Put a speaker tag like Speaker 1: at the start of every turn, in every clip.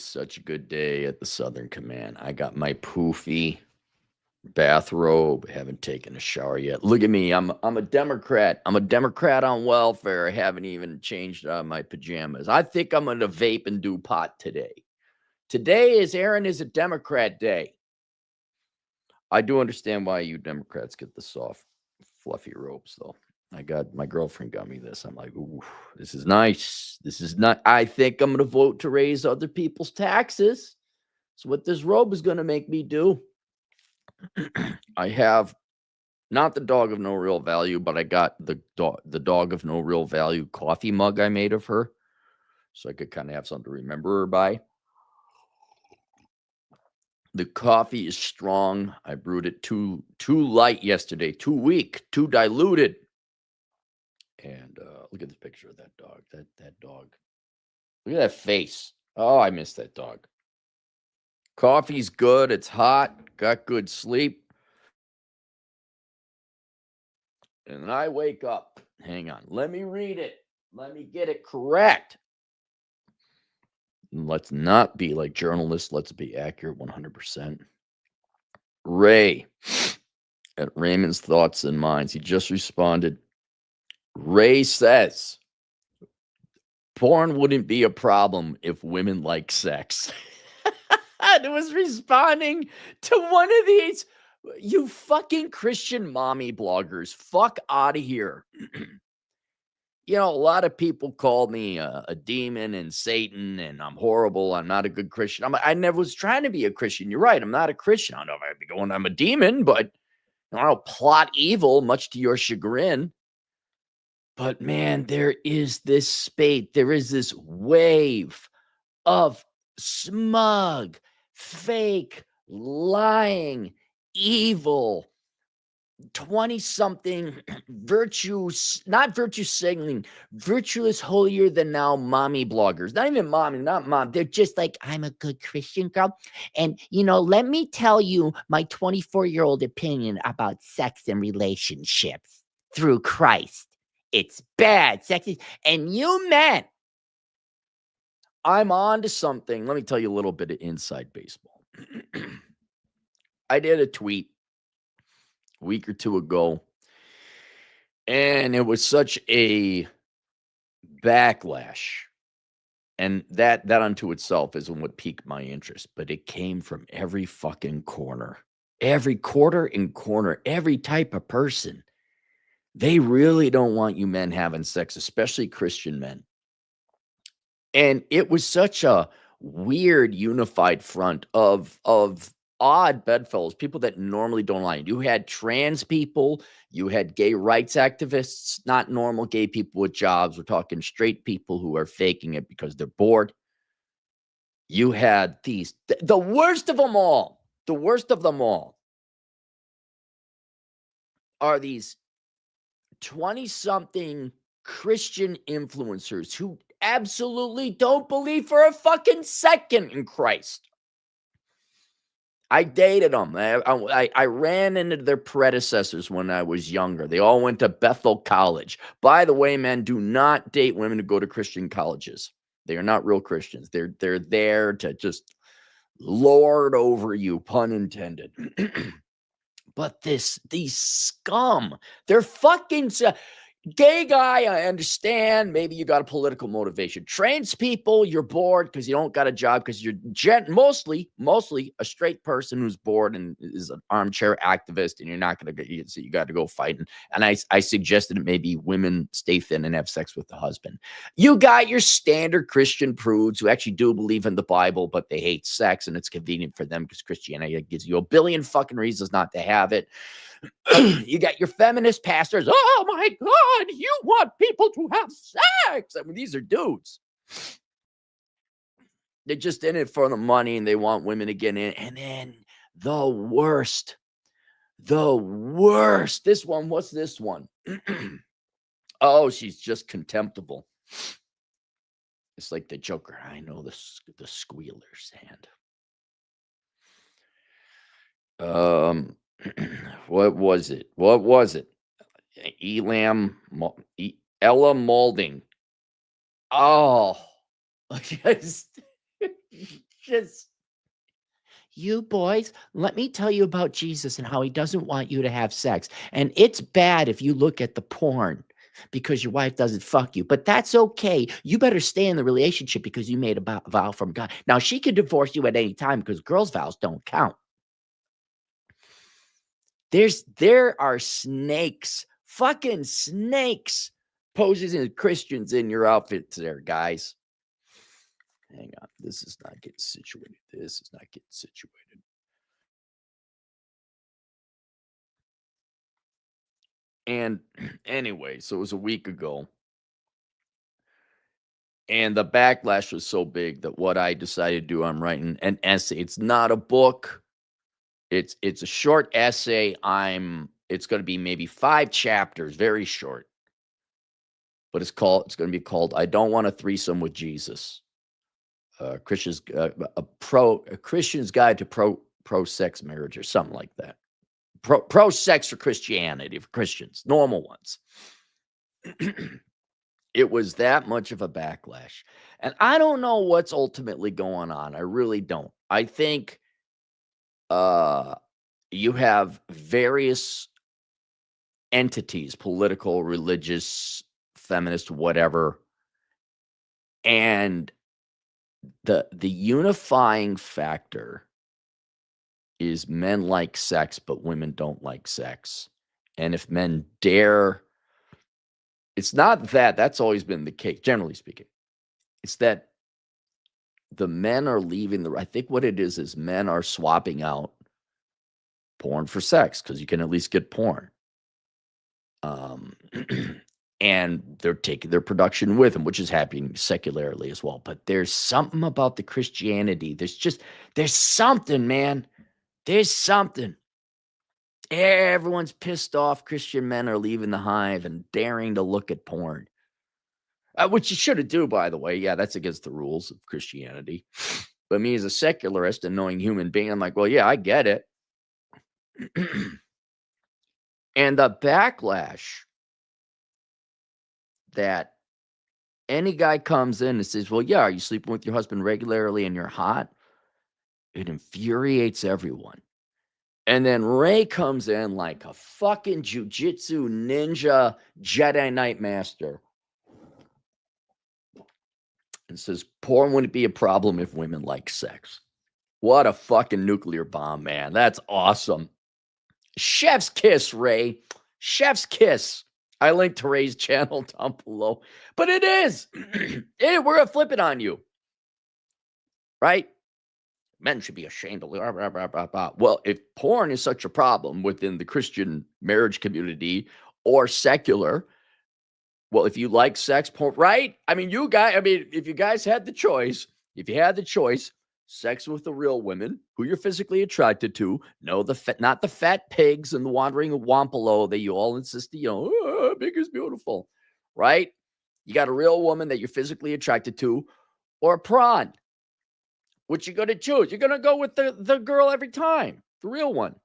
Speaker 1: such a good day at the Southern Command. I got my poofy bathrobe, haven't taken a shower yet. Look at me. I'm a Democrat. I'm a Democrat on welfare. I haven't even changed out of my pajamas. I think I'm gonna vape and do pot today. Today is Aaron is a Democrat day. I do understand why you Democrats get the soft, fluffy robes, though. My girlfriend got me this. I'm like, ooh, this is nice. This is not, I think I'm going to vote to raise other people's taxes. That's what this robe is going to make me do. I have not the dog of no real value, but I got the dog of no real value coffee mug I made of her. So I could kind of have something to remember her by. The coffee is strong. I brewed it too light yesterday, too weak, too diluted. And look at the picture of that dog. That dog. Look at that face. Oh, I miss that dog. Coffee's good. It's hot. Got good sleep. And then I wake up. Hang on. Let me read it. Let me get it correct. Let's not be like journalists. Let's be accurate 100%. Ray at Raymond's Thoughts and Minds. He just responded. Ray says, porn wouldn't be a problem if women like sex. It was responding to one of these, you fucking Christian mommy bloggers. Fuck out of here. You know, a lot of people call me a demon and Satan, and I'm horrible. I'm not a good Christian. I never was trying to be a Christian. You're right. I'm not a Christian. I don't know if I'd be going, I'm a demon, but I don't plot evil, much to your chagrin. But man, there is this spate. There is this wave of smug, fake, lying, evil, 20-something not virtue signaling, virtuous, holier than now mommy bloggers. Not even mommy, not mom. They're just like, I'm a good Christian girl. And, let me tell you my 24-year-old opinion about sex and relationships through Christ. It's bad. Sex is, and you men, I'm on to something. Let me tell you a little bit of inside baseball. I did a tweet a week or two ago, and it was such a backlash. And that unto itself isn't what piqued my interest, but it came from every fucking corner, every quarter and corner, every type of person. They really don't want you men having sex, especially Christian men. And it was such a weird unified front of odd bedfellows, people that normally don't lie. You had trans people, you had gay rights activists, not normal gay people with jobs. We're talking straight people who are faking it because they're bored. You had these, the worst of them all, are these 20-something Christian influencers who absolutely don't believe for a fucking second in Christ. I dated them. I ran into their predecessors when I was younger. They all went to Bethel College. By the way, men, do not date women who go to Christian colleges. They are not real Christians. They're there to just lord over you, pun intended. But these scum, they're fucking gay guy. I understand. Maybe you got a political motivation. Trans people, you're bored because you don't got a job because you're mostly a straight person who's bored and is an armchair activist, and you're not going to get, so you got to go fighting. And I suggested that maybe women stay thin and have sex with the husband. You got your standard Christian prudes who actually do believe in the Bible, but they hate sex, and it's convenient for them because Christianity gives you a billion fucking reasons not to have it. You got your feminist pastors. Oh my God, you want people to have sex. I mean, these are dudes. They're just in it for the money and they want women to get in. And then the worst. This one, what's this one? Oh, she's just contemptible. It's like the Joker. I know the squealer's hand. What was it? Ella Maulding. Oh, Just you boys, let me tell you about Jesus and how he doesn't want you to have sex. And it's bad if you look at the porn because your wife doesn't fuck you, but that's okay. You better stay in the relationship because you made a vow from God. Now, she could divorce you at any time because girls' vows don't count. There are snakes, fucking snakes, poses as Christians in your outfits there, guys. Hang on. This is not getting situated. This is not getting situated. And anyway, so it was a week ago. And the backlash was so big that what I decided to do, I'm writing an essay. It's not a book. It's a short essay. It's going to be maybe 5 chapters, very short. But it's going to be called I Don't Want a Threesome with Jesus. A Christian's guide to pro sex marriage or something like that. Pro sex for Christianity, for Christians, normal ones. It was that much of a backlash. And I don't know what's ultimately going on. I really don't. I think you have various entities, political, religious, feminist, whatever, and the unifying factor is men like sex, but women don't like sex. And if men dare, it's not that. That's always been the case, generally speaking. It's that the men are leaving I think what it is men are swapping out porn for sex because you can at least get porn. And they're taking their production with them, which is happening secularly as well. But there's something about the Christianity. There's something, man. There's something. Everyone's pissed off. Christian men are leaving the hive and daring to look at porn. Which you shouldn't do, by the way. Yeah, that's against the rules of Christianity. But me as a secularist and knowing human being, I'm like, well, yeah, I get it. And the backlash that any guy comes in and says, well, yeah, are you sleeping with your husband regularly and you're hot? It infuriates everyone. And then Ray comes in like a fucking jujitsu ninja Jedi Knight master and says, porn wouldn't be a problem if women like sex. What a fucking nuclear bomb, man. That's awesome. Chef's kiss, Ray. Chef's kiss. I linked to Ray's channel down below. But it is. We're going to flip it on you. Right? Men should be ashamed of blah, blah, blah, blah, blah. Well, if porn is such a problem within the Christian marriage community or secular, well, if you like sex porn, right? I mean, if you guys had the choice, sex with the real women who you're physically attracted to, not the fat pigs and the wandering wampalo that you all insist, big is beautiful, right? You got a real woman that you're physically attracted to, or a prawn. What you going to choose? You're going to go with the girl every time, the real one.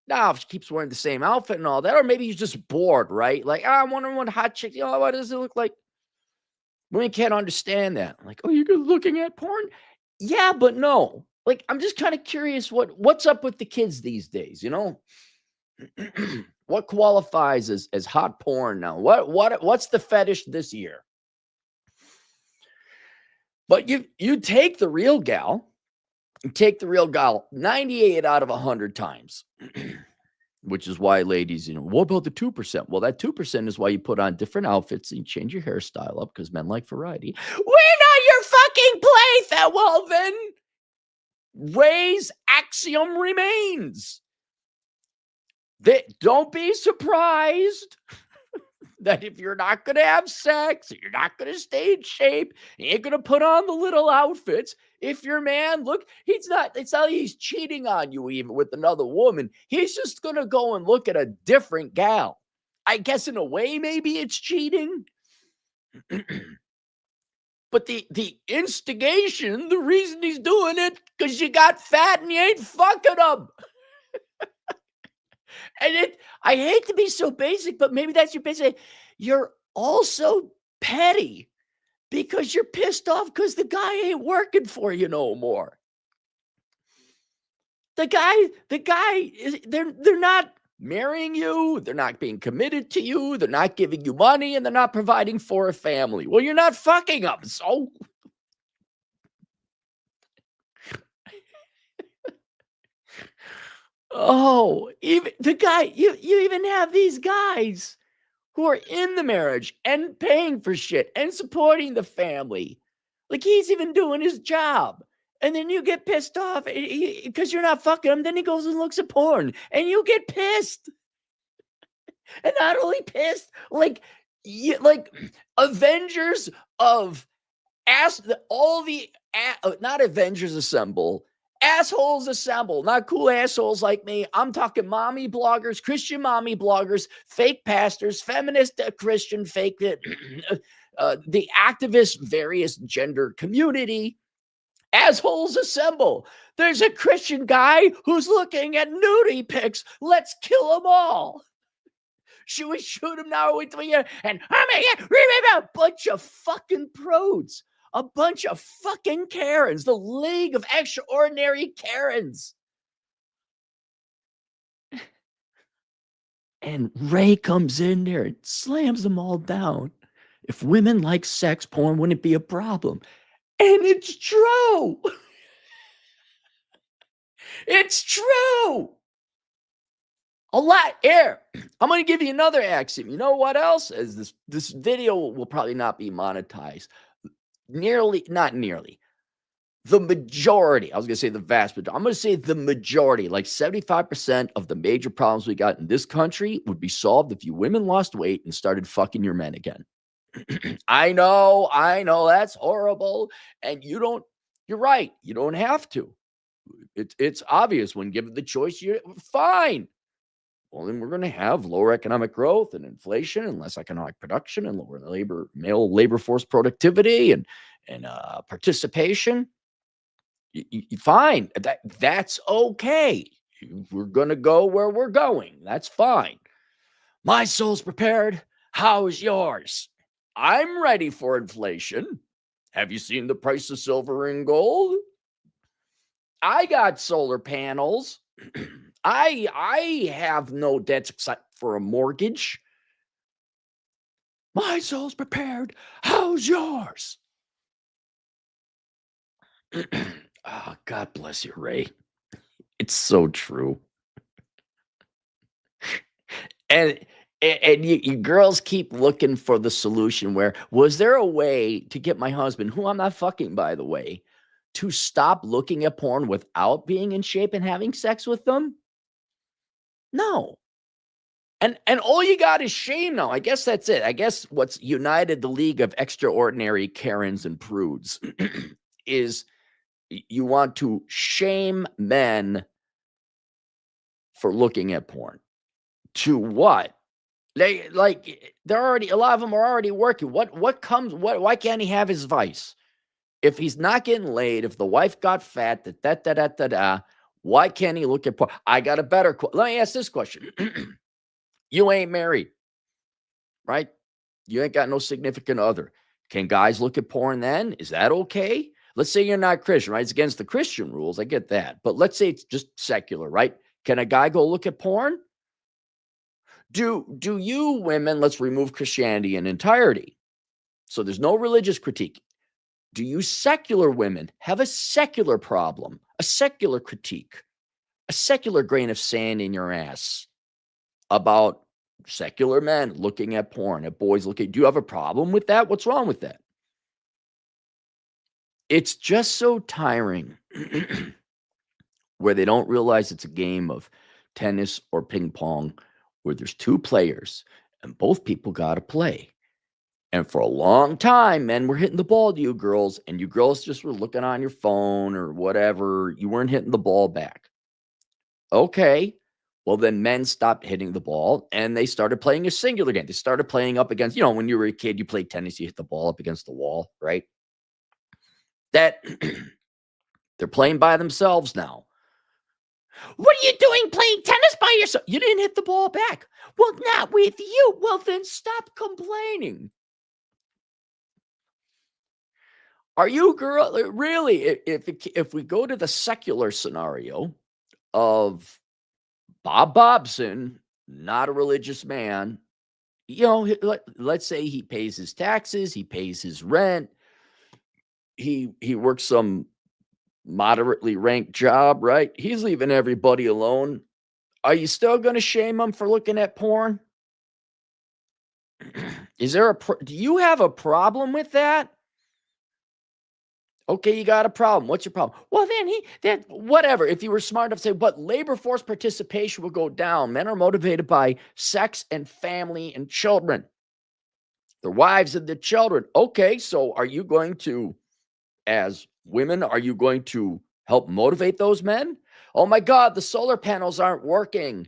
Speaker 1: Now, if she keeps wearing the same outfit and all that, or maybe you're just bored, right? Like, I'm wondering what hot chick, what does it look like? Women can't understand that. Like, oh, you're looking at porn? Yeah, but no. Like, I'm just kind of curious what's up with the kids these days, What qualifies as hot porn now? What's the fetish this year? But you take the real gal, 98 out of 100 times, which is why, ladies, what about the 2%? Well, that 2% is why you put on different outfits and you change your hairstyle up because men like variety. We're not your fucking plaything. Well, then, Ray's axiom remains. Don't be surprised that if you're not going to have sex, you're not going to stay in shape, you ain't going to put on the little outfits. If your man, it's not like he's cheating on you even with another woman. He's just going to go and look at a different gal. I guess in a way, maybe it's cheating. But the instigation, the reason he's doing it, because you got fat and you ain't fucking them. And I hate to be so basic, but maybe that's your basic. You're also petty because you're pissed off because the guy ain't working for you no more. The guy is they're not marrying you, they're not being committed to you, they're not giving you money, and they're not providing for a family. Well, you're not fucking them, so oh, even the guy you even have these guys who are in the marriage and paying for shit and supporting the family. Like he's even doing his job. And then you get pissed off because you're not fucking him. Then he goes and looks at porn and you get pissed. And not only pissed, like, like Avengers of ass, all the, not Avengers Assemble, assholes assemble, not cool assholes like me. I'm talking mommy bloggers, Christian mommy bloggers, fake pastors, feminist Christian fake, the activist, various gender community. Assholes assemble. There's a Christian guy who's looking at nudie pics. Let's kill them all. Should we shoot him now? Wait till we get and a bunch of fucking prudes, a bunch of fucking Karens, the League of Extraordinary Karens. And Ray comes in there and slams them all down. If women like sex, porn wouldn't be a problem. And it's true. It's true. A lot here. I'm going to give you another axiom. You know what else? As this video will probably not be monetized. Not nearly. The majority, I was going to say the vast majority. I'm going to say the majority, like 75% of the major problems we got in this country would be solved if you women lost weight and started fucking your men again. I know, that's horrible. And you're right. You don't have to. It's obvious when given the choice, you're fine. Well, then we're going to have lower economic growth and inflation and less economic production and lower male labor force productivity and participation. Fine. That's okay. We're going to go where we're going. That's fine. My soul's prepared. How's yours? I'm ready for inflation. Have you seen the price of silver and gold? I got solar panels. I have no debts except for a mortgage. My soul's prepared. How's yours? Oh, God bless you, Ray. It's so true. And you girls keep looking for the solution where, was there a way to get my husband, who I'm not fucking, by the way, to stop looking at porn without being in shape and having sex with them? No. And all you got is shame now. I guess that's it. I guess what's united the League of Extraordinary Karens and Prudes is you want to shame men for looking at porn. To what? They're already, a lot of them are already working. Why can't he have his vice? If he's not getting laid, if the wife got fat, why can't he look at porn? I got a better let me ask this question. You ain't married, right? You ain't got no significant other. Can guys look at porn then? Is that okay? Let's say you're not Christian, right? It's against the Christian rules. I get that. But let's say it's just secular, right? Can a guy go look at porn? Do you women, let's remove Christianity in entirety. So there's no religious critique. Do you secular women have a secular problem, a secular critique, a secular grain of sand in your ass about secular men looking at porn, at boys looking? Do you have a problem with that? What's wrong with that? It's just so tiring where they don't realize it's a game of tennis or ping pong where there's two players and both people got to play. And for a long time, men were hitting the ball to you girls, and you girls just were looking on your phone or whatever. You weren't hitting the ball back. Okay. Well, then men stopped hitting the ball and they started playing a singular game. They started playing up against, when you were a kid, you played tennis, you hit the ball up against the wall, right? That they're playing by themselves now. What are you doing playing tennis by yourself? You didn't hit the ball back. Well, not with you. Well, then stop complaining. Are you really, if we go to the secular scenario, of Bob Bobson, not a religious man, let's say he pays his taxes, he pays his rent, he works some moderately ranked job, right? He's leaving everybody alone. Are you still going to shame him for looking at porn? Do you have a problem with that? Okay, you got a problem. What's your problem? Well, then whatever. If you were smart enough to say, but labor force participation will go down. Men are motivated by sex and family and children, their wives and their children. Okay, so are you going to, as women, are you going to help motivate those men? Oh my God, the solar panels aren't working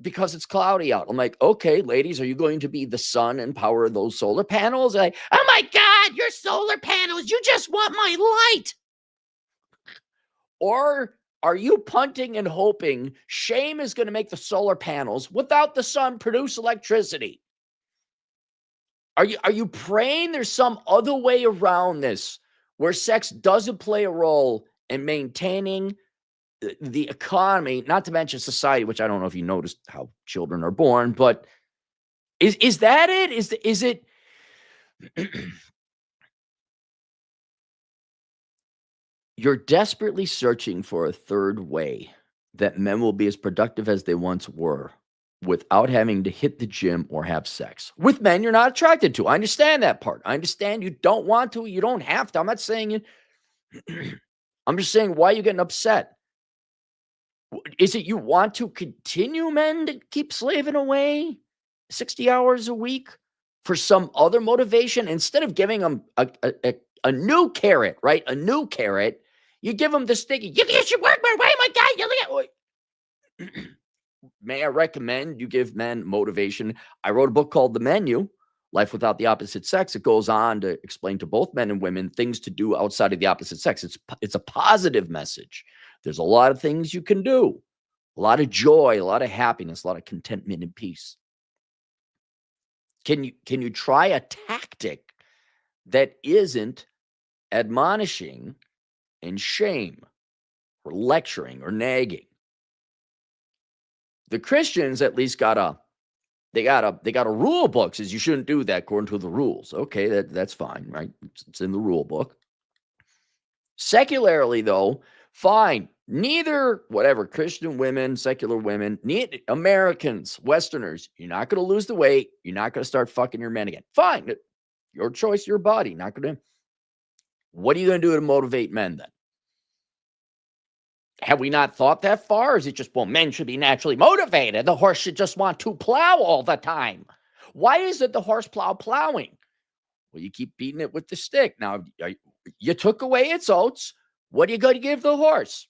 Speaker 1: because it's cloudy out. I'm like, okay, ladies, are you going to be the sun and power those solar panels? Like, oh my God, your solar panels, you just want my light. Or are you punting and hoping shame is going to make the solar panels without the sun produce electricity? Are you praying there's some other way around this where sex doesn't play a role in maintaining the economy, not to mention society, which I don't know if you noticed how children are born, but is that it? Is it you're desperately searching for a third way that men will be as productive as they once were without having to hit the gym or have sex with men you're not attracted to. I understand that part. I understand you don't want to, you don't have to. I'm not saying you. I'm just saying, why are you getting upset? Is it you want to continue men to keep slaving away 60 hours a week for some other motivation instead of giving them a new carrot, right? A new carrot. You give them the sticky. You should work more. Why my God? May I recommend you give men motivation? I wrote a book called The Menu, Life Without the Opposite Sex. It goes on to explain to both men and women things to do outside of the opposite sex. It's a positive message. There's a lot of things you can do, a lot of joy, a lot of happiness, a lot of contentment and peace. Can you try a tactic that isn't admonishing and shame or lecturing or nagging? The Christians at least got a rule book says you shouldn't do that according to the rules. Okay, that's fine, right? It's in the rule book. Secularly, though, fine. Neither, whatever, Christian women, secular women, Americans, Westerners, you're not going to lose the weight. You're not going to start fucking your men again. Fine. Your choice, your body. Not going to. What are you going to do to motivate men then? Have we not thought that far? Or is it just, well, men should be naturally motivated. The horse should just want to plow all the time. Why is it the horse plowing? Well, you keep beating it with the stick. Now, you took away its oats. What are you going to give the horse?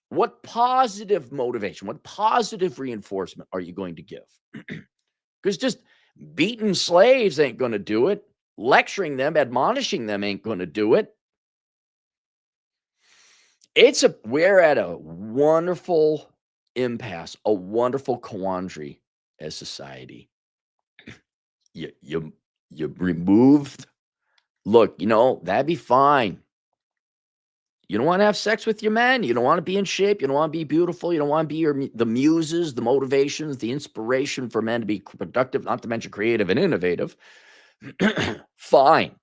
Speaker 1: What positive motivation, what positive reinforcement are you going to give? Because just beating slaves ain't going to do it. Lecturing them, admonishing them ain't going to do it. We're at a wonderful impasse, a wonderful quandary as society. You removed, look, that'd be fine. You don't want to have sex with your men. You don't want to be in shape. You don't want to be beautiful. You don't want to be the muses, the motivations, the inspiration for men to be productive, not to mention creative and innovative. Fine.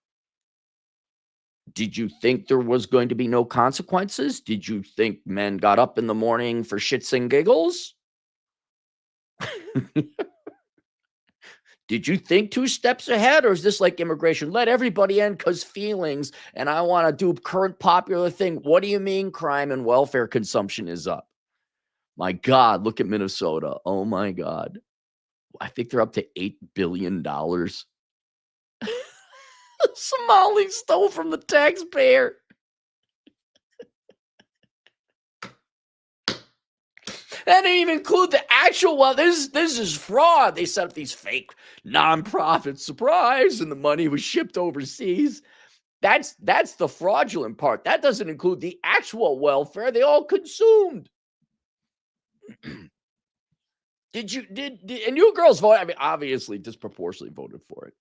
Speaker 1: Did you think there was going to be no consequences? Did you think men got up in the morning for shits and giggles? Did you think 2 steps ahead, or is this like immigration? Let everybody in because feelings, and I want to do current popular thing. What do you mean crime and welfare consumption is up? My God, look at Minnesota. Oh my God. I think they're up to $8 billion. Somali stole from the taxpayer. That didn't even include the actual one. This is fraud. They set up these fake nonprofit surprise, and the money was shipped overseas. That's the fraudulent part. That doesn't include the actual welfare they all consumed. And you girls vote? I mean, obviously, disproportionately voted for it.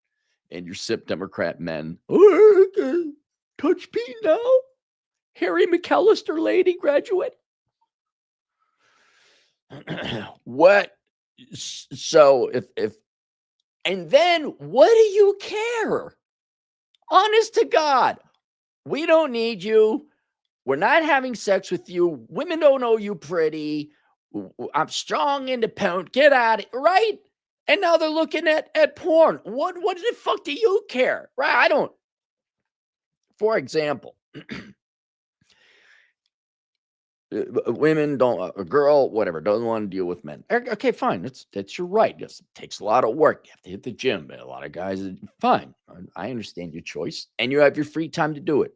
Speaker 1: And your SIP Democrat men, touch P now. Harry McAllister lady graduate. What so if and then what do you care? Honest to God, we don't need you. We're not having sex with you. Women don't know you pretty. I'm strong, independent. Get out of right? And now they're looking at porn. What the fuck do you care? Right? I don't. For example, women don't a girl, whatever, doesn't want to deal with men. Okay, fine. That's your right. It takes a lot of work. You have to hit the gym. A lot of guys, fine. I understand your choice, and you have your free time to do it.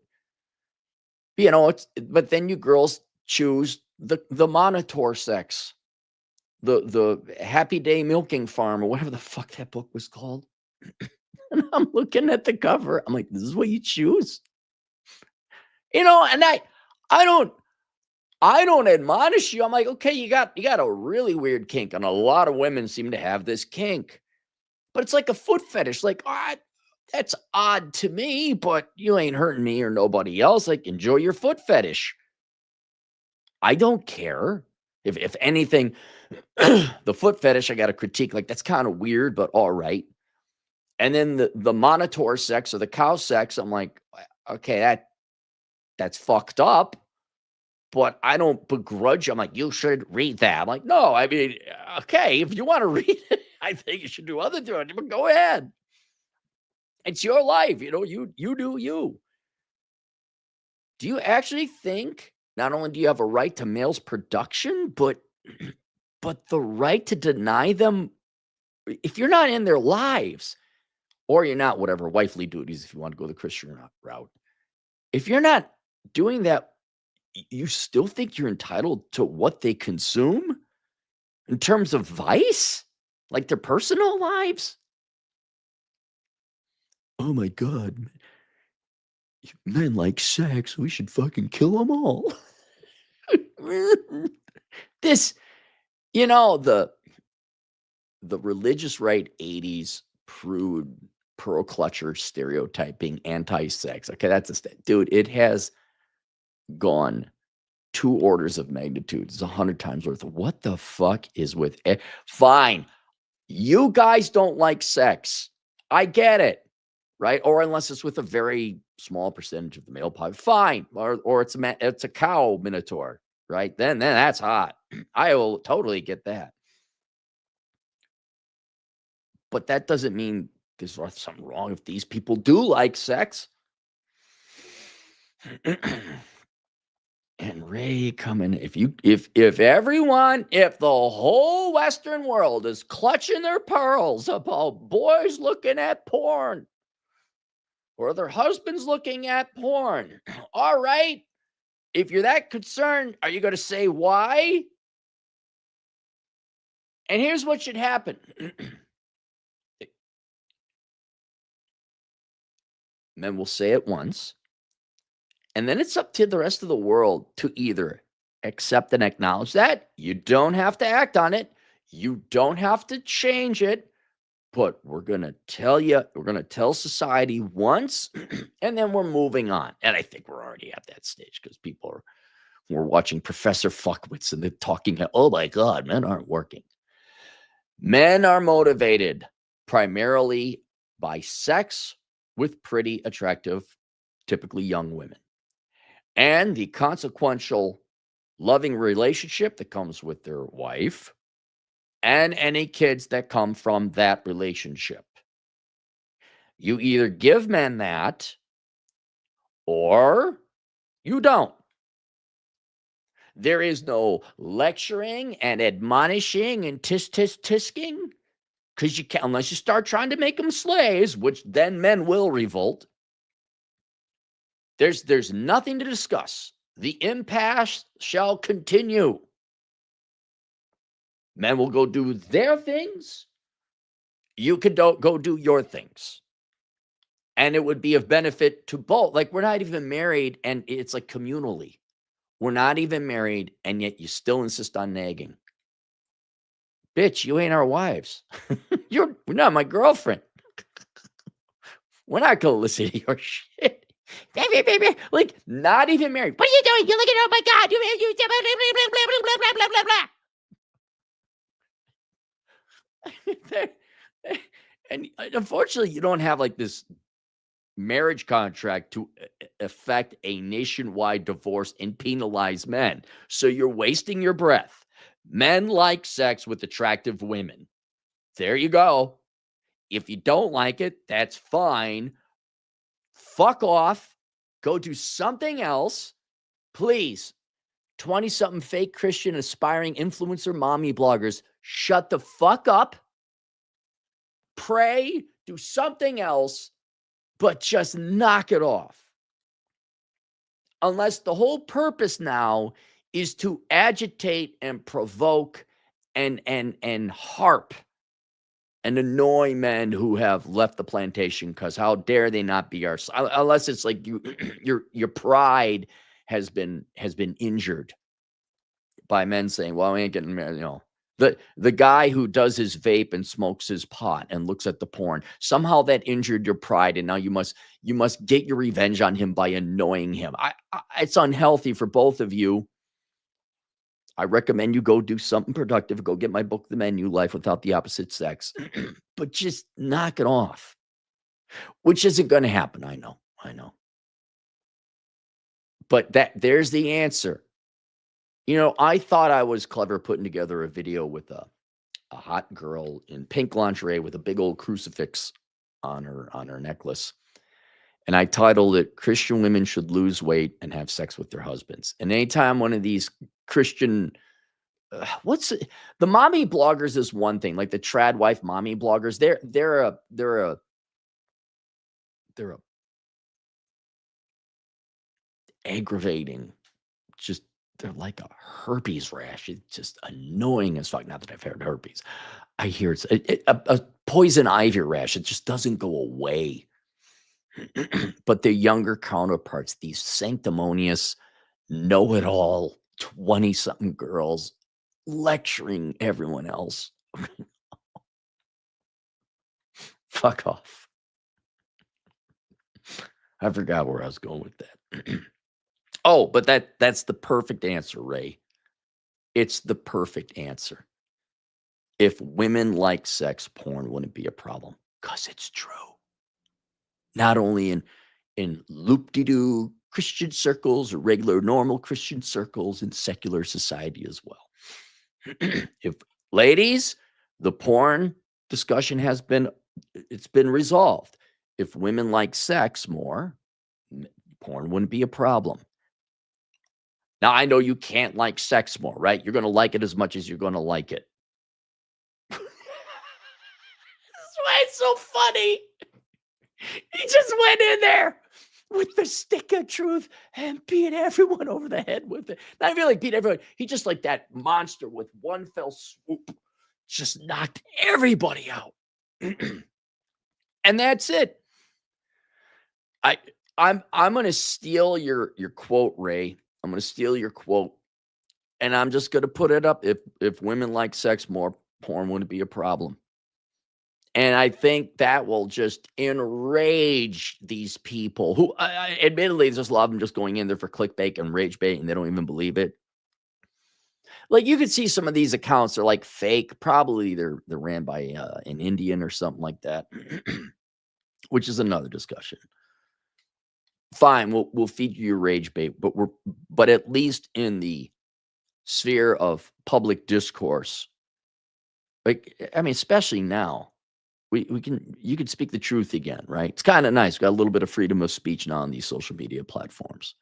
Speaker 1: But then you girls choose the monitor sex, the Happy Day Milking Farm, or whatever the fuck that book was called. And I'm looking at the cover. I'm like, this is what you choose, and I don't. I don't admonish you. I'm like, okay, you got a really weird kink, and a lot of women seem to have this kink. But it's like a foot fetish. Like, that's odd to me, but you ain't hurting me or nobody else. Like, enjoy your foot fetish. I don't care. If anything, the foot fetish, I got to critique. Like, that's kind of weird, but all right. And then the monitor sex or the cow sex, I'm like, okay, that's fucked up. But I don't begrudge. I'm like, you should read that. I'm like, no, I mean, okay, if you want to read it, I think you should do other things, but go ahead. It's your life, you do you. Do you actually think not only do you have a right to male's production, but the right to deny them if you're not in their lives, or you're not whatever wifely duties if you want to go the Christian route. If you're not doing that, you still think you're entitled to what they consume in terms of vice, like their personal lives? Oh my God, men like sex. We should fucking kill them all. This, the religious right 80s prude pearl clutcher stereotyping anti-sex. Okay, that's dude. It has gone 2 orders of magnitude. It's 100 times worth. What the fuck is with it? Fine. You guys don't like sex. I get it. Right? Or unless it's with a very small percentage of the male population. Fine. Or it's a cow minotaur. Right? Then that's hot. I will totally get that. But that doesn't mean there's something wrong if these people do like sex. And Ray coming, if the whole Western world is clutching their pearls about boys looking at porn or their husbands looking at porn, all right. If you're that concerned, are you going to say why? And here's what should happen. Men will say it once. And then it's up to the rest of the world to either accept and acknowledge that. You don't have to act on it. You don't have to change it. But we're going to tell you, we're going to tell society once, and then we're moving on. And I think we're already at that stage because we're watching Professor Fuckwitz and they're talking, oh my God, men aren't working. Men are motivated primarily by sex with pretty attractive, typically young women. And the consequential loving relationship that comes with their wife and any kids that come from that relationship. You either give men that or you don't. There is no lecturing and admonishing and tisking because you can't, unless you start trying to make them slaves, which then men will revolt. There's nothing to discuss. The impasse shall continue. Men will go do their things. You can go do your things. And it would be of benefit to both. Like, we're not even married, and it's like communally. We're not even married, and yet you still insist on nagging. Bitch, you ain't our wives. You're not my girlfriend. We're not going to listen to your shit. Baby, like, not even married. What are you doing? You're looking, oh my God. You blah, blah, blah, blah, blah, blah, blah. There- and unfortunately, you don't have like this marriage contract to effect a nationwide divorce and penalize men. So you're wasting your breath. Men like sex with attractive women. There you go. If you don't like it, that's fine. Fuck off. Go do something else. Please. 20 something fake Christian aspiring influencer mommy bloggers, shut the fuck up. Pray, do something else, but just knock it off. Unless the whole purpose now is to agitate and provoke and harp and annoy men who have left the plantation, because how dare they not be our, unless it's like you your pride has been injured by men saying, well, I ain't getting married, the guy who does his vape and smokes his pot and looks at the porn, somehow that injured your pride, and now you must get your revenge on him by annoying him. It's unhealthy for both of you. I recommend you go do something productive. Go get my book, The Menu: Life Without the Opposite Sex. But just knock it off, which isn't going to happen. I know. But there's the answer. I thought I was clever putting together a video with a hot girl in pink lingerie with a big old crucifix on her necklace. And I titled it, Christian Women Should Lose Weight and Have Sex with Their Husbands. And anytime one of these Christian, the mommy bloggers is one thing, like the trad wife mommy bloggers, they're a aggravating, just, they're like a herpes rash. It's just annoying as fuck. Not that I've had herpes. I hear it's a poison ivy rash. It just doesn't go away. But their younger counterparts, these sanctimonious, know-it-all, 20-something girls lecturing everyone else. Fuck off. I forgot where I was going with that. Oh, but that's the perfect answer, Ray. It's the perfect answer. If women like sex, porn wouldn't be a problem, because it's true. Not only in loop-de-doo Christian circles or regular normal Christian circles, in secular society as well. If ladies, the porn discussion it's been resolved. If women like sex more, porn wouldn't be a problem. Now, I know you can't like sex more, right? You're going to like it as much as you're going to like it. That's why it's so funny. He just went in there with the stick of truth and beat everyone over the head with it. Not even like beat everyone. He just, like that monster, with one fell swoop, just knocked everybody out. And that's it. I'm going to steal your quote, Ray. I'm going to steal your quote, and I'm just going to put it up. If women like sex more, porn wouldn't be a problem. And I think that will just enrage these people who, admittedly, there's a lot of them just going in there for clickbait and rage bait, and they don't even believe it. Like, you could see some of these accounts are like fake. Probably they're ran by an Indian or something like that, which is another discussion. Fine, we'll feed you your rage bait, but at least in the sphere of public discourse, like, I mean, especially now, you can speak the truth again, right? It's kind of nice. We got a little bit of freedom of speech now on these social media platforms.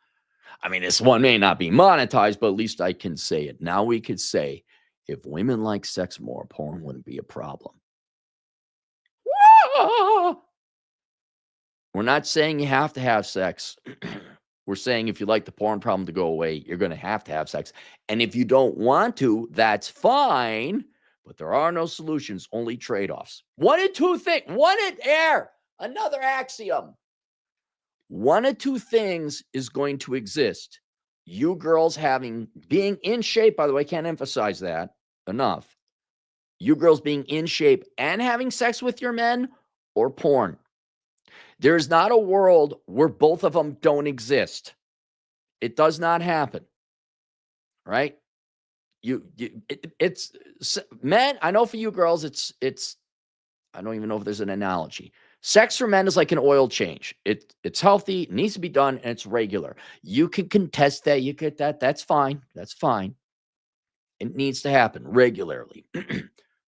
Speaker 1: I mean, this one may not be monetized, but at least I can say it. Now we could say, if women like sex more, porn wouldn't be a problem. We're not saying you have to have sex. We're saying if you like the porn problem to go away, you're going to have sex. And if you don't want to, that's fine. But there are no solutions, only trade-offs. One of two things. Another axiom. One of two things is going to exist. You girls being in shape, by the way, I can't emphasize that enough. You girls being in shape and having sex with your men, or porn. There's not a world where both of them don't exist. It does not happen, right? Men. I know for you girls, it's. I don't even know if there's an analogy. Sex for men is like an oil change. It's healthy, it needs to be done, and it's regular. You can contest that. You get that. That's fine. That's fine. It needs to happen regularly.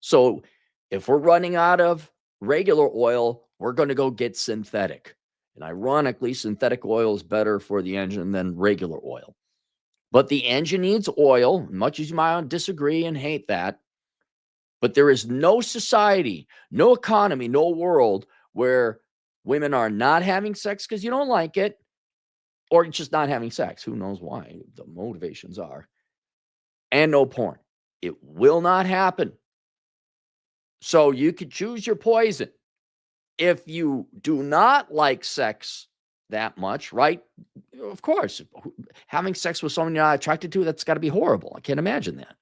Speaker 1: So if we're running out of regular oil, we're going to go get synthetic. And ironically, synthetic oil is better for the engine than regular oil. But the engine needs oil, much as you might disagree and hate that. But there is no society, no economy, no world where women are not having sex because you don't like it, or just not having sex. Who knows why the motivations are. And no porn. It will not happen. So you could choose your poison. If you do not like sex that much, right? Of course, having sex with someone you're not attracted to, that's got to be horrible. I can't imagine that.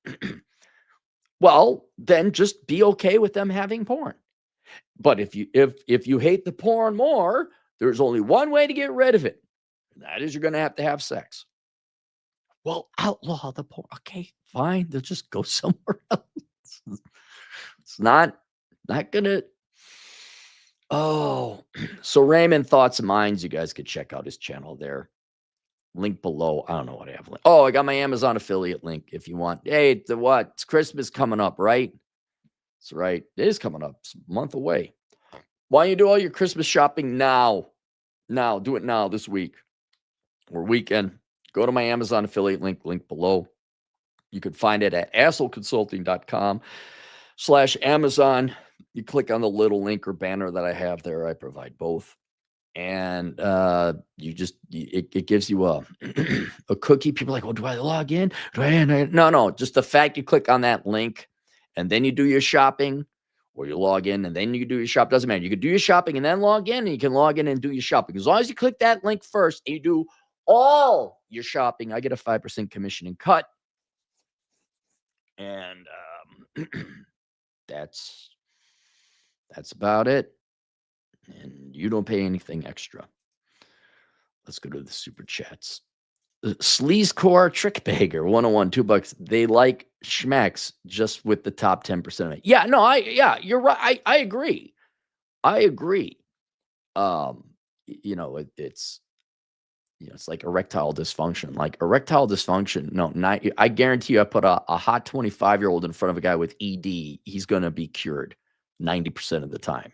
Speaker 1: Well, then just be okay with them having porn. But if you hate the porn more, there's only one way to get rid of it. And that is you're going to have sex. Well, outlaw the porn. Okay, fine. They'll just go somewhere else. It's not going to. Oh, so Raymond Thoughts and Minds. You guys could check out his channel there. Link below. I don't know what I have. Oh, I got my Amazon affiliate link if you want. Hey, what? It's Christmas coming up, right? That's right. It is coming up. It's a month away. Why don't you do all your Christmas shopping now? Now, do it now this week or weekend. Go to my Amazon affiliate link below. You can find it at assholeconsulting.com/Amazon. You click on the little link or banner that I have there. I provide both. And it gives you a cookie. People are like, well, do I log in? No. Just the fact you click on that link and then you do your shopping, or you log in and then you do your shop. Doesn't matter. You can do your shopping and then log in, and you can log in and do your shopping. As long as you click that link first and you do all your shopping, I get a 5% commission and cut. And that's about it. And you don't pay anything extra. Let's go to the super chats. Sleazecore Trickbagger 101, $2. They like schmecks just with the top 10% of it. Yeah, no, you're right. I agree. It's like erectile dysfunction. Like erectile dysfunction. No, I guarantee you, I put a hot 25-year-old in front of a guy with ED, he's going to be cured 90% of the time.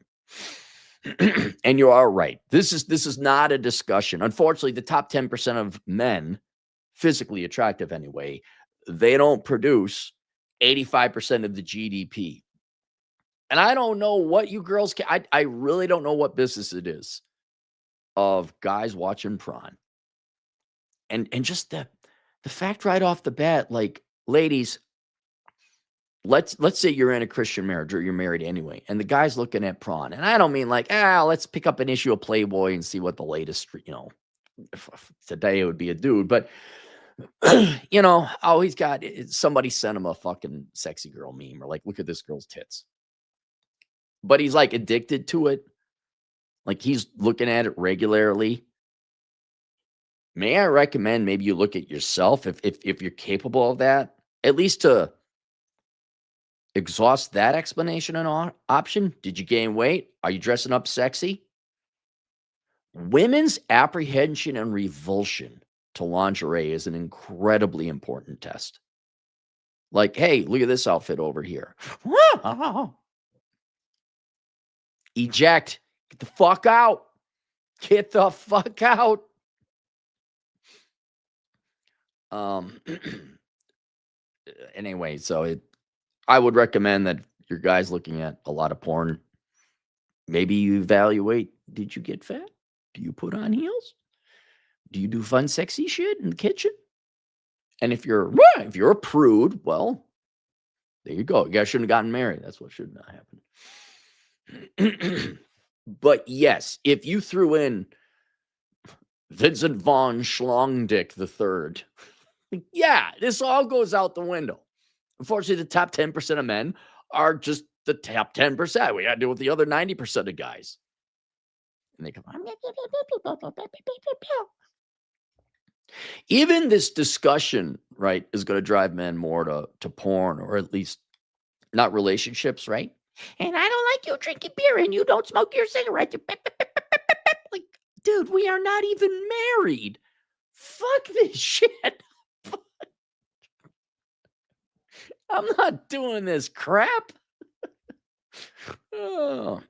Speaker 1: And you are right. This is not a discussion. Unfortunately, the top 10% of men, physically attractive anyway, they don't produce 85% of the GDP. And I don't know what you girls can. I really don't know what business it is of guys watching prawn. And just the fact right off the bat, like, ladies, let's say you're in a Christian marriage or you're married anyway, and the guy's looking at prawn. And I don't mean like, let's pick up an issue of Playboy and see what the latest, if today it would be a dude, but he's got somebody sent him a fucking sexy girl meme, or like, look at this girl's tits. But he's like addicted to it. Like, he's looking at it regularly. May I recommend maybe you look at yourself if you're capable of that, at least to exhaust that explanation and option. Did you gain weight? Are you dressing up sexy? Women's apprehension and revulsion to lingerie is an incredibly important test. Like, hey, look at this outfit over here. Eject. Get the fuck out. Get the fuck out. Anyway, so I would recommend that your guys looking at a lot of porn, maybe you evaluate, did you get fat? Do you put on heels? Do you do fun, sexy shit in the kitchen? And if you're a prude, well, there you go. You guys shouldn't have gotten married. That's what should not happen. But yes, if you threw in Vincent von Schlongdick III, yeah, this all goes out the window. Unfortunately, the top 10% of men are just the top 10%. We got to deal with the other 90% of guys. And they come, even this discussion right, is going to drive men more to porn, or at least not relationships, right? And I don't like you drinking beer and you don't smoke your cigarette. Like, dude, we are not even married. Fuck this shit. I'm not doing this crap. Oh.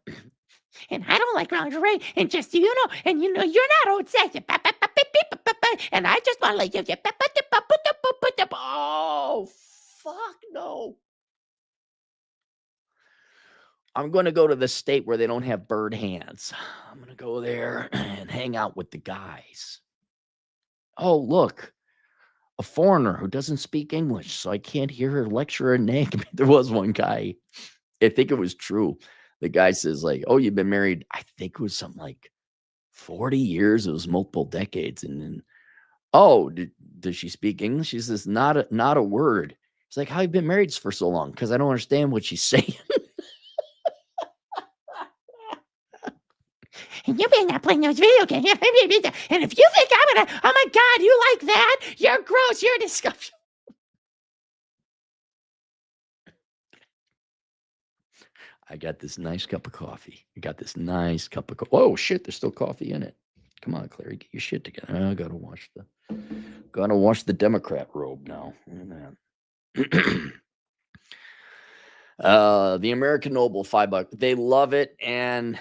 Speaker 1: And I don't like lingerie. And just so you know, and you know, you're not old sexy. And I just want to like you. Oh, fuck no. I'm going to go to the state where they don't have bird hands. I'm going to go there and hang out with the guys. Oh, look, a foreigner who doesn't speak English, so I can't hear her lecture in name. There was one guy, I think it was true. The guy says, like, oh, you've been married, I think it was something like 40 years. It was multiple decades. And then, oh, does she speak English? He says, not a word. It's like, how you been married for so long? Because I don't understand what she's saying. And you better not playing those video games. And if you think I'm gonna, oh my God, you like that? You're gross. You're disgusting. I got this nice cup of coffee. Oh shit, there's still coffee in it. Come on, Clary, get your shit together. I gotta wash the Democrat robe now. The American Noble, $5. They love it and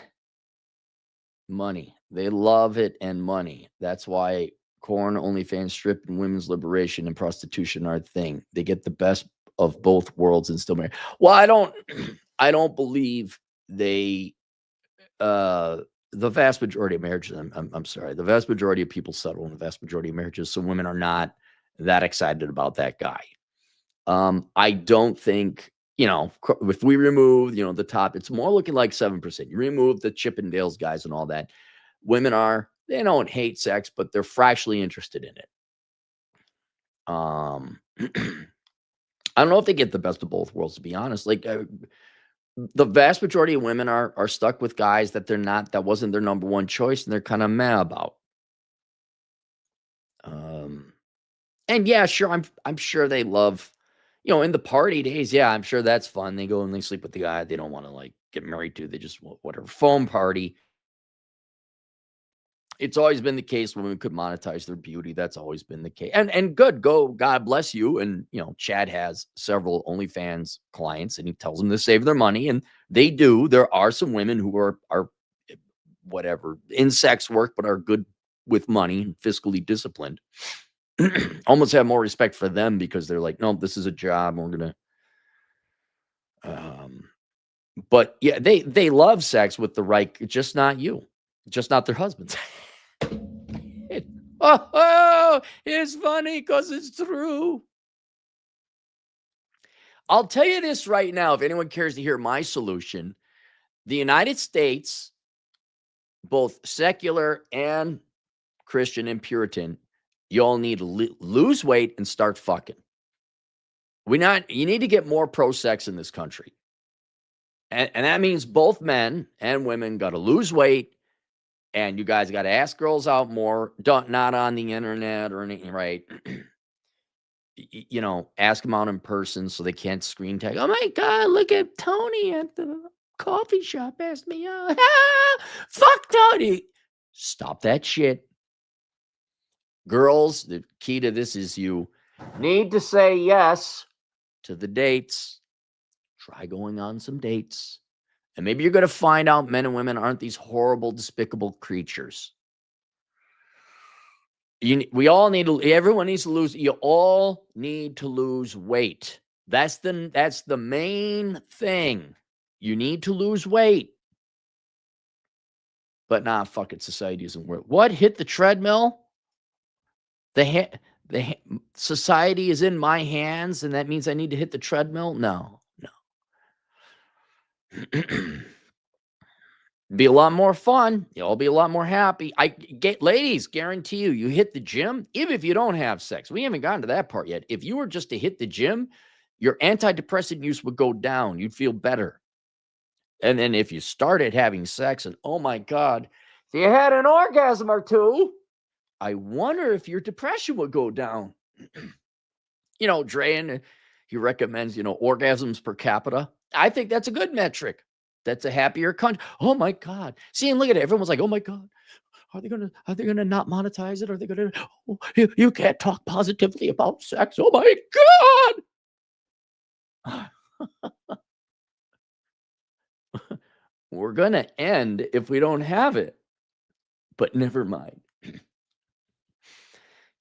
Speaker 1: money. They love it and money. That's why corn, OnlyFans, strip, and women's liberation and prostitution are a thing. They get the best of both worlds and still marry. Well, I don't believe they. The vast majority of marriages. I'm sorry. The vast majority of people settle in the vast majority of marriages, so women are not that excited about that guy. I don't think. If we remove, the top, it's more looking like 7%. You remove the Chippendales guys and all that. Women they don't hate sex, but they're fractionally interested in it. I don't know if they get the best of both worlds, to be honest. Like, the vast majority of women are stuck with guys that that wasn't their number one choice, and they're kind of mad about. And yeah, sure, I'm sure they love, in the party days, yeah, I'm sure that's fun. They go and they sleep with the guy they don't want to like get married to. They just whatever foam party. It's always been the case women could monetize their beauty. That's always been the case. And good, God bless you. And Chad has several OnlyFans clients and he tells them to save their money. And they do. There are some women who are whatever in sex work, but are good with money and fiscally disciplined. Almost have more respect for them because they're like, no, this is a job. We're gonna but yeah, they love sex with the right, just not you, just not their husbands. It's funny because it's true. I'll tell you this right now, if anyone cares to hear my solution, the United States, both secular and Christian and Puritan, you all need to lose weight and start fucking. You need to get more pro-sex in this country. And that means both men and women got to lose weight, and you guys got to ask girls out more, not on the internet or anything, right? Ask them out in person so they can't screen tag. Oh my God, look at Tony at the coffee shop asked me out. Fuck Tony. Stop that shit. Girls, the key to this is you need to say yes to the dates. Try going on some dates. And maybe you're going to find out men and women aren't these horrible, despicable creatures. Everyone needs to lose. You all need to lose weight. That's the main thing. You need to lose weight. But nah, fuck it. Society isn't worth. What? Hit the treadmill? The society is in my hands, and that means I need to hit the treadmill? No. Be a lot more fun. You'll be a lot more happy. Ladies, guarantee you hit the gym, even if you don't have sex. We haven't gotten to that part yet. If you were just to hit the gym, your antidepressant use would go down. You'd feel better. And then if you started having sex and, oh my God, if you had an orgasm or two, I wonder if your depression would go down. Drayan, he recommends, orgasms per capita. I think that's a good metric. That's a happier country. Oh my God. See, and look at it. Everyone's like, oh my God. Are they gonna not monetize it? Are they gonna you can't talk positively about sex? Oh my God. We're gonna end if we don't have it. But never mind.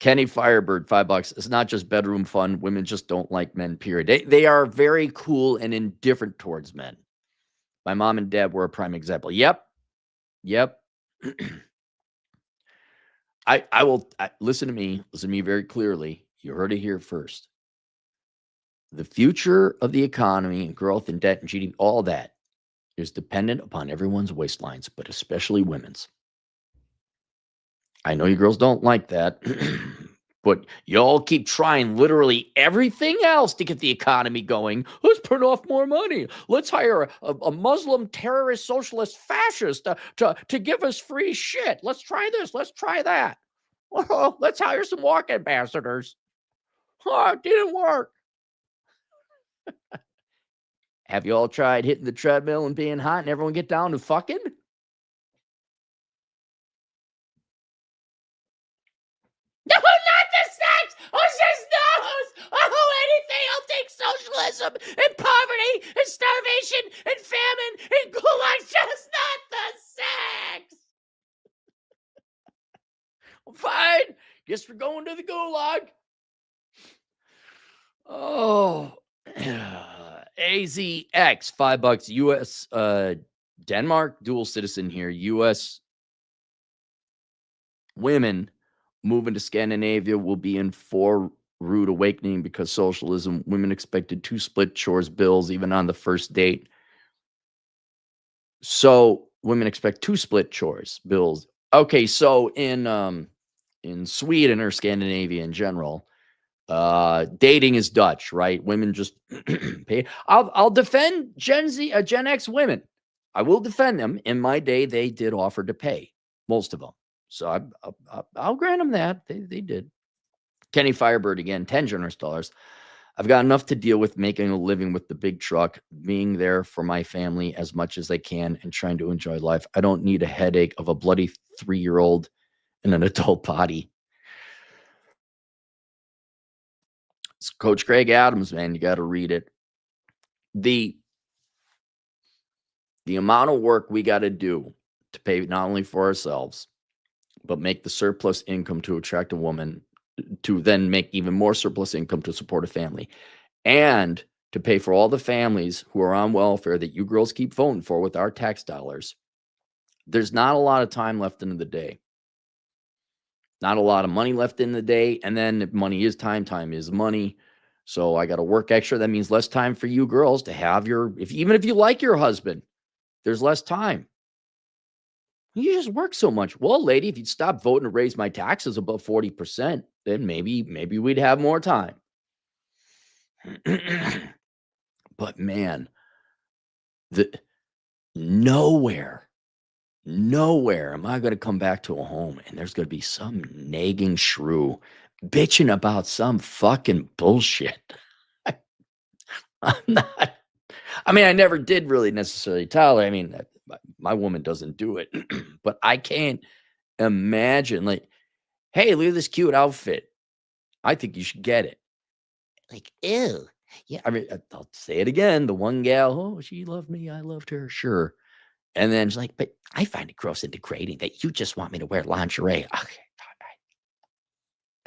Speaker 1: Kenny Firebird, $5. It's not just bedroom fun. Women just don't like men, period. They are very cool and indifferent towards men. My mom and dad were a prime example. Yep. I will listen to me very clearly. You heard it here first. The future of the economy and growth and debt and GDP, all that is dependent upon everyone's waistlines, but especially women's. I know you girls don't like that, but y'all keep trying literally everything else to get the economy going. Let's print off more money. Let's hire a Muslim terrorist socialist fascist to give us free shit. Let's try this. Let's try that. Oh, let's hire some walk ambassadors. Oh, it didn't work. Have you all tried hitting the treadmill and being hot and everyone get down to fucking? No, not the sex! Oh, just knows! Oh, anything! I'll take socialism and poverty and starvation and famine and gulag, just not the sex! Fine. Guess we're going to the gulag. Oh, AZX, $5. US, Denmark, dual citizen here. US women moving to Scandinavia will be in for rude awakening because socialism. Women expected to split chores bills even on the first date. So women expect to split chores bills. Okay, so in Sweden or Scandinavia in general, dating is Dutch, right? Women just pay. I'll defend Gen X women. I will defend them. In my day, they did offer to pay, most of them. So I'll grant them that. They did. Kenny Firebird again, 10 generous dollars. I've got enough to deal with making a living with the big truck, being there for my family as much as I can, and trying to enjoy life. I don't need a headache of a bloody 3-year-old in an adult body. It's Coach Greg Adams, man. You got to read it. The amount of work we got to do to pay not only for ourselves, but make the surplus income to attract a woman, to then make even more surplus income to support a family, and to pay for all the families who are on welfare that you girls keep voting for with our tax dollars. There's not a lot of time left in the day. Not a lot of money left in the day. And then if money is time, time is money. So I got to work extra. That means less time for you girls to have even if you like your husband, there's less time. You just work so much. Well, lady, if you'd stop voting to raise my taxes above 40%, then maybe we'd have more time. But man, nowhere am I going to come back to a home and there's going to be some nagging shrew bitching about some fucking bullshit. I'm not. I mean, I never did really necessarily tell her. I mean, my woman doesn't do it, but I can't imagine, like, hey, look at this cute outfit. I think you should get it. Like, ew. Yeah, I mean, I'll say it again. The one gal, oh, she loved me. I loved her. Sure. And then she's like, but I find it gross and degrading that you just want me to wear lingerie. Okay.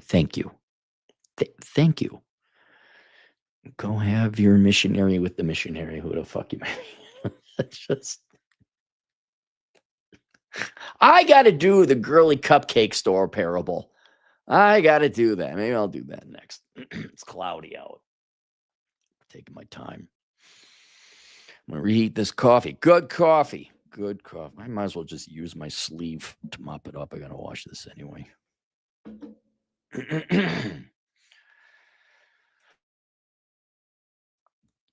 Speaker 1: Thank you. Thank you. Go have your missionary with the missionary. Who the fuck you marry? I got to do the girly cupcake store parable. I got to do that. Maybe I'll do that next. It's cloudy out. Taking my time. I'm going to reheat this coffee. Good coffee. Good coffee. I might as well just use my sleeve to mop it up. I got to wash this anyway.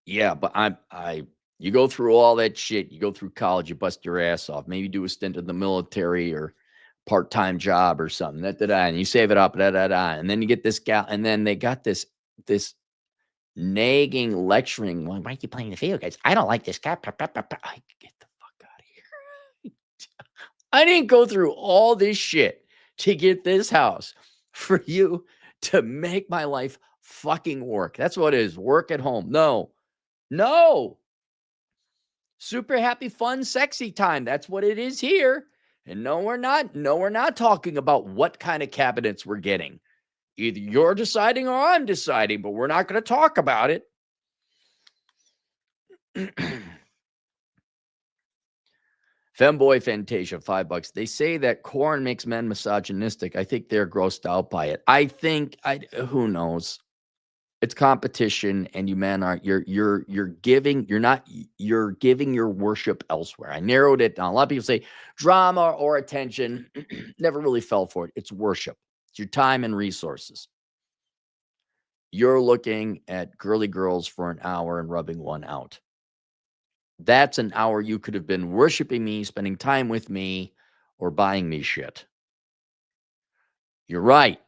Speaker 1: Yeah, but you go through all that shit. You go through college, you bust your ass off. Maybe do a stint in the military or part-time job or something. And you save it up, and then you get this gal, and then they got this this nagging, lecturing, "Well, why are you playing the video games? I don't like this guy." Pa, pa, pa, pa. I get the fuck out of here. I didn't go through all this shit to get this house for you to make my life fucking work. That's what it is. Work at home. No, no. Super happy, fun, sexy time. That's what it is here. And no, we're not. No, we're not talking about what kind of cabinets we're getting. Either you're deciding or I'm deciding, but we're not going to talk about it. Femboy Fantasia, $5. They say that corn makes men misogynistic. I think they're grossed out by it. Who knows? It's competition, and you men aren't. You're giving. You're giving your worship elsewhere. I narrowed it down. A lot of people say drama or attention. Never really fell for it. It's worship. It's your time and resources. You're looking at girly girls for an hour and rubbing one out. That's an hour you could have been worshiping me, spending time with me, or buying me shit. You're right.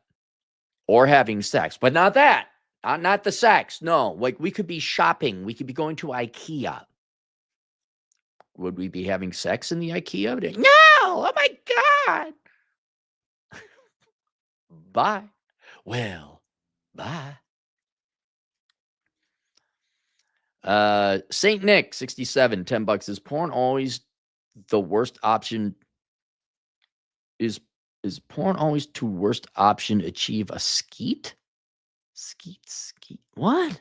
Speaker 1: Or having sex, but not that. Not the sex. No, like we could be shopping. We could be going to IKEA. Would we be having sex in the IKEA? No. Oh my God. Bye. Well, bye. Saint Nick, 67, $10. Is porn always the worst option? Is porn always the worst option? Achieve a skeet? Skeet. What?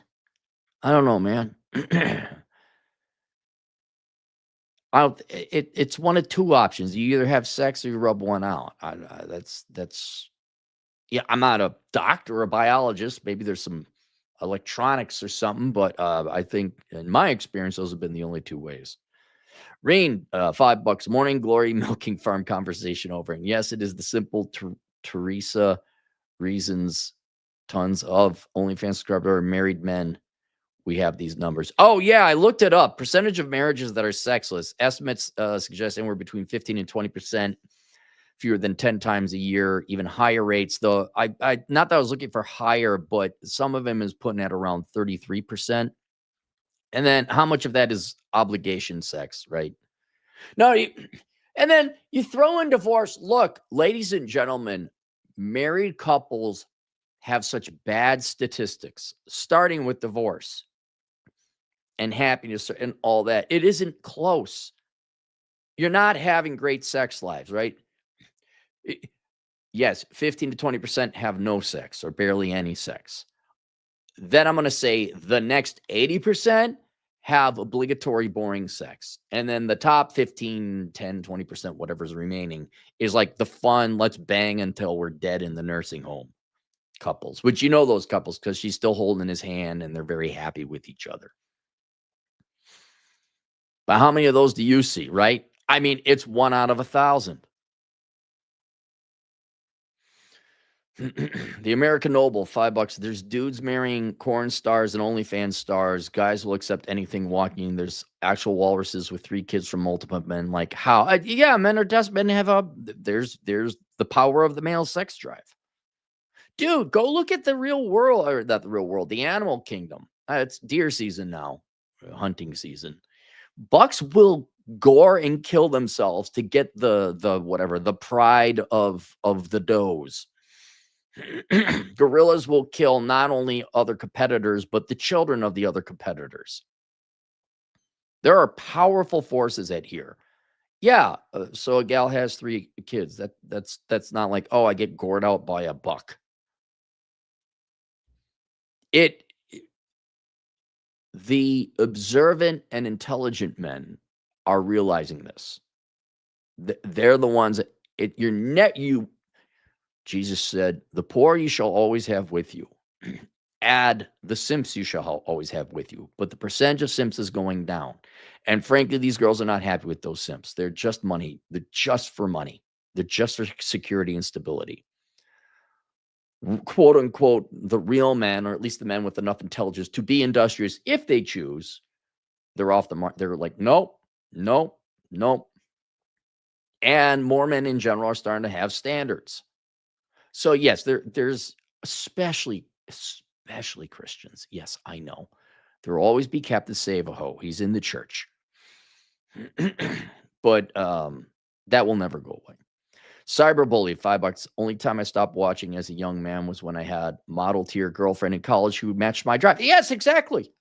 Speaker 1: I don't know, man. It's one of two options. You either have sex or you rub one out. That's yeah. I'm not a doctor or a biologist. Maybe there's some electronics or something, but I think in my experience, those have been the only two ways. Rain, $5. Morning glory milking farm conversation over. And yes, it is the simple Teresa reasons. Tons of OnlyFans subscribers are married men. We have these numbers. Oh, yeah, I looked it up. Percentage of marriages that are sexless. Estimates suggest anywhere between 15 and 20%, fewer than 10 times a year, even higher rates. Though I not that I was looking for higher, but some of them is putting at around 33%. And then how much of that is obligation sex, right? No, and then you throw in divorce. Look, ladies and gentlemen, married couples have such bad statistics, starting with divorce and happiness and all that. It isn't close. You're not having great sex lives, right? Yes, 15 to 20% have no sex or barely any sex. Then I'm going to say the next 80% have obligatory boring sex. And then the top 15, 10, 20%, whatever's remaining is like the fun, let's bang until we're dead in the nursing home couples, which you know those couples because she's still holding his hand and they're very happy with each other. But how many of those do you see, right? I mean, it's 1 out of 1,000. The American Noble, $5. There's dudes marrying corn stars and OnlyFans stars. Guys will accept anything walking. There's actual walruses with 3 kids from multiple men. Like how? Yeah, men are desperate. Men have there's the power of the male sex drive. Dude, go look at the real world, or not the real world, the animal kingdom. It's deer season now, hunting season. Bucks will gore and kill themselves to get the whatever, the pride of the does. Gorillas will kill not only other competitors, but the children of the other competitors. There are powerful forces at here. Yeah, so a gal has 3 kids. That's not like, oh, I get gored out by a buck. The observant and intelligent men are realizing this. They're the ones that Jesus said, the poor you shall always have with you. Add the simps you shall always have with you. But the percentage of simps is going down. And frankly, these girls are not happy with those simps. They're just money. They're just for money. They're just for security and stability. Quote unquote, the real men, or at least the men with enough intelligence to be industrious if they choose, they're off the mark. They're like, nope. And more men in general are starting to have standards. So yes, there's especially especially Christians. Yes, I know. There will always be Captain Save-A-Ho. He's in the church. But that will never go away. Cyberbully, $5. Only time I stopped watching as a young man was when I had model tier girlfriend in college who matched my drive. Yes, exactly.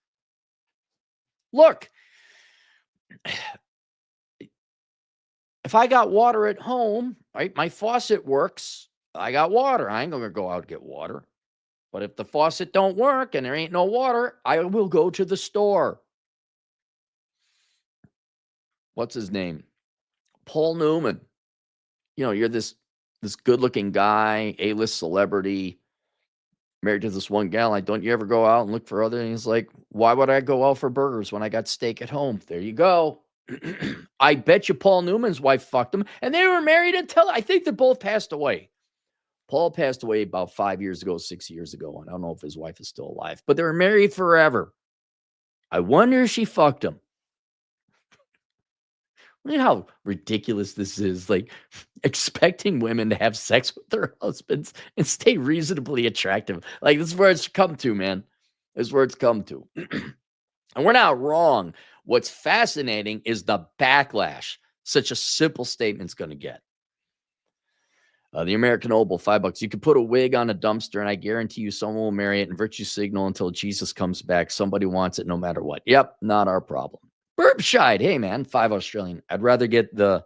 Speaker 1: Look, if I got water at home, right, my faucet works. I got water. I ain't gonna go out and get water. But if the faucet don't work and there ain't no water, I will go to the store. What's his name? Paul Newman. You know, you're this good-looking guy, A-list celebrity, married to this one gal. Like, don't you ever go out and look for other? And he's like, why would I go out for burgers when I got steak at home? There you go. I bet you Paul Newman's wife fucked him, and they were married until I think they both passed away. Paul passed away about 5 years ago, 6 years ago, and I don't know if his wife is still alive, but they were married forever. I wonder if she fucked him. Look at how ridiculous this is. Like, expecting women to have sex with their husbands and stay reasonably attractive. Like, this is where it's come to, man. This is where it's come to. And we're not wrong. What's fascinating is the backlash such a simple statement's going to get. The American Opal, $5. You could put a wig on a dumpster, and I guarantee you someone will marry it and virtue signal until Jesus comes back. Somebody wants it no matter what. Yep, not our problem. Burpshide, hey man, 5 Australian. I'd rather get the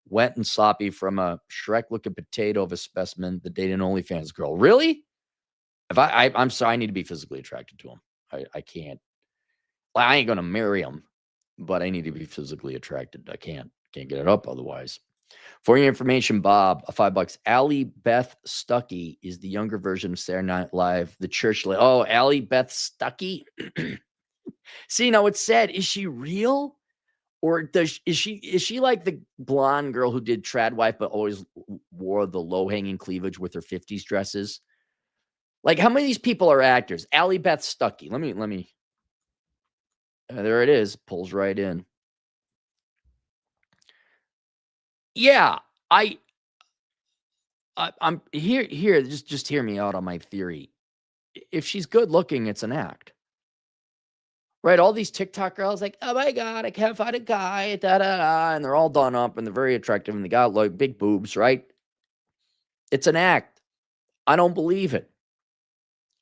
Speaker 1: wet and sloppy from a Shrek-looking potato of a specimen, the date and OnlyFans girl. Really? If I'm sorry, I need to be physically attracted to him. I can't. I ain't gonna marry him, but I need to be physically attracted. I can't get it up otherwise. For your information, Bob, $5. Allie Beth Stuckey is the younger version of Saturday Night Live, the church. Oh, Allie Beth Stuckey. See, now it's sad. Is she real? Or is she like the blonde girl who did Trad Wife but always wore the low-hanging cleavage with her 50s dresses? Like, how many of these people are actors? Allie Beth Stuckey. Let me. There it is. Pulls right in. Yeah, I'm here. Just hear me out on my theory. If she's good looking, it's an act. Right, all these TikTok girls like, oh my God, I can't find a guy, da da da, and they're all done up and they're very attractive and they got like big boobs, right? It's an act. I don't believe it.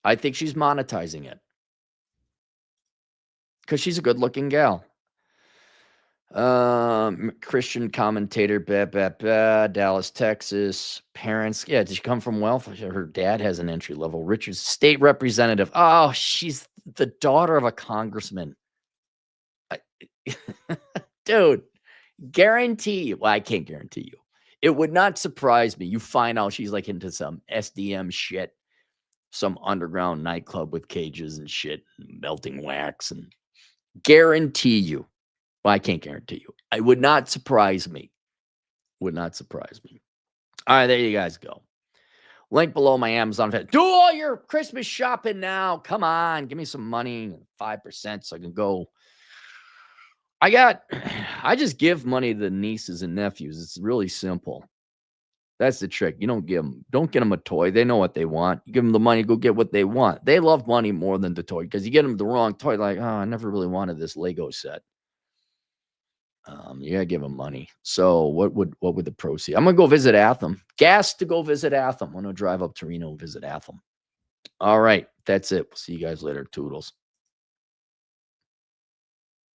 Speaker 1: I think she's monetizing it because she's a good-looking gal. Christian commentator, Dallas, Texas. Parents, yeah, did she come from wealth? Her dad has an entry level. Richards, state representative. Oh, she's the daughter of a congressman. Dude, guarantee you. Well, I can't guarantee you. It would not surprise me. You find out she's like into some SDM shit, some underground nightclub with cages and shit, and melting wax, and guarantee you. Well, I can't guarantee you. It would not surprise me. Would not surprise me. All right, there you guys go. Link below my Amazon. Do all your Christmas shopping now. Come on, give me some money, 5% so I can go. I just give money to the nieces and nephews. It's really simple. That's the trick. You don't get them a toy. They know what they want. You give them the money, go get what they want. They love money more than the toy because you get them the wrong toy. Like, oh, I never really wanted this Lego set. You gotta give them money. So what would the proceed? I'm gonna go visit Atham. Gas to go visit Atham. I'm gonna drive up to Reno and visit Atham. All right, that's it. We'll see you guys later. Toodles.